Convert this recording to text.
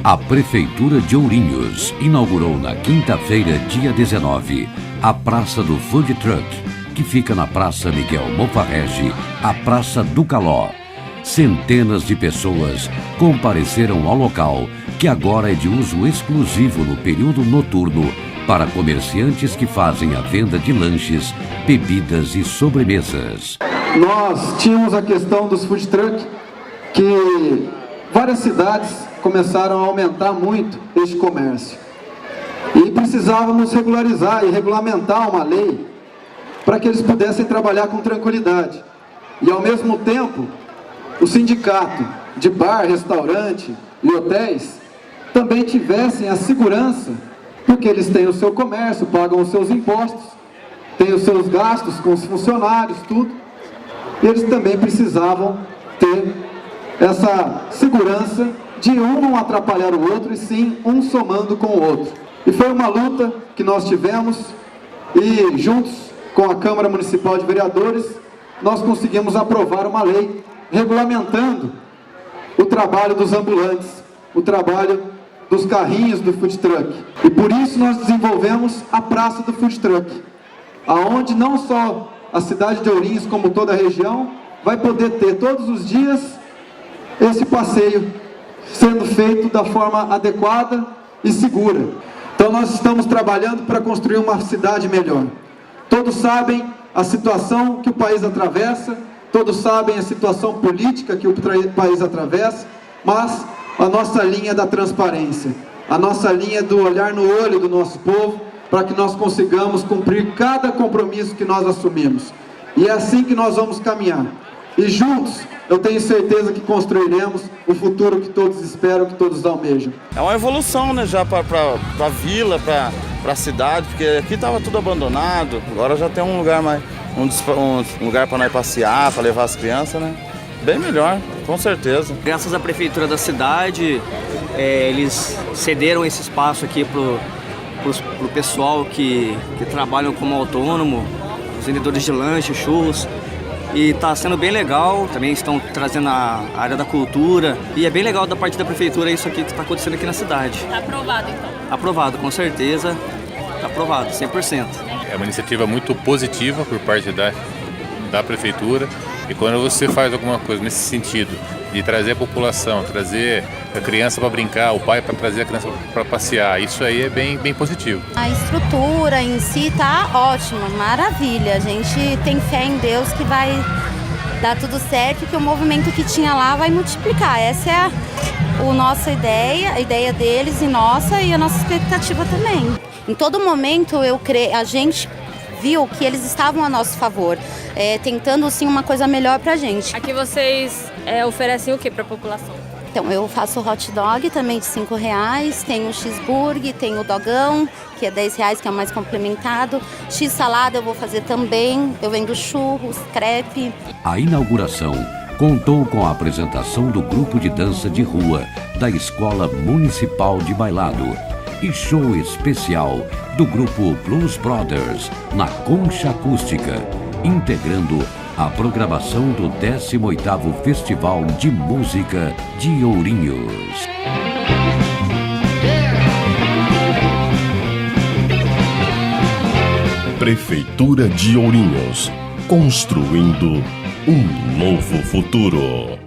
A Prefeitura de Ourinhos inaugurou na quinta-feira, dia 19, a Praça do Food Truck, que fica na Praça Miguel Mofarrege, a Praça do Caló. Centenas de pessoas compareceram ao local, que agora é de uso exclusivo no período noturno para comerciantes que fazem a venda de lanches, bebidas e sobremesas. Nós tínhamos a questão dos food truck, que várias cidades começaram a aumentar muito este comércio. E precisávamos regularizar e regulamentar uma lei para que eles pudessem trabalhar com tranquilidade. E ao mesmo tempo, o sindicato de bar, restaurante e hotéis também tivessem a segurança, porque eles têm o seu comércio, pagam os seus impostos, têm os seus gastos com os funcionários, tudo. E eles também precisavam ter essa segurança de um não atrapalhar o outro, e sim um somando com o outro. E foi uma luta que nós tivemos, e juntos com a Câmara Municipal de Vereadores, nós conseguimos aprovar uma lei regulamentando o trabalho dos ambulantes, o trabalho dos carrinhos do food truck. E por isso nós desenvolvemos a Praça do Food Truck, aonde não só a cidade de Ourinhos, como toda a região, vai poder ter todos os dias esse passeio sendo feito da forma adequada e segura. Então nós estamos trabalhando para construir uma cidade melhor. Todos sabem a situação que o país atravessa, todos sabem a situação política que o país atravessa, mas a nossa linha da transparência, a nossa linha do olhar no olho do nosso povo, para que nós consigamos cumprir cada compromisso que nós assumimos. E é assim que nós vamos caminhar. E juntos, eu tenho certeza que construiremos o futuro que todos esperam, que todos almejam. É uma evolução, né, já para a vila, para a cidade, porque aqui estava tudo abandonado, agora já tem um lugar mais, um lugar para nós passear, para levar as crianças, né? Bem melhor, com certeza. Graças à prefeitura da cidade, eles cederam esse espaço aqui pro pessoal que trabalham como autônomo, os vendedores de lanche, churros. E está sendo bem legal, também estão trazendo a área da cultura. E é bem legal da parte da prefeitura isso aqui que está acontecendo aqui na cidade. Está aprovado então? Aprovado, com certeza. Está aprovado, 100%. É uma iniciativa muito positiva por parte da prefeitura. E quando você faz alguma coisa nesse sentido, de trazer a população, trazer a criança para brincar, o pai para trazer a criança para passear, isso aí é bem positivo. A estrutura em si está ótima, maravilha. A gente tem fé em Deus que vai dar tudo certo e que o movimento que tinha lá vai multiplicar. Essa é a nossa ideia, a ideia deles e nossa, e a nossa expectativa também. Em todo momento a gente viu que eles estavam a nosso favor, tentando sim uma coisa melhor pra gente. Aqui vocês oferecem o que para a população? Então, eu faço hot dog também de R$5, tenho o cheeseburger, tenho o dogão, que é R$10, que é o mais complementado. X-salada eu vou fazer também, eu vendo churros, crepe. A inauguração contou com a apresentação do grupo de dança de rua da Escola Municipal de Bailado e show especial do grupo Blues Brothers na Concha Acústica, integrando a programação do 18º Festival de Música de Ourinhos. Prefeitura de Ourinhos, construindo um novo futuro.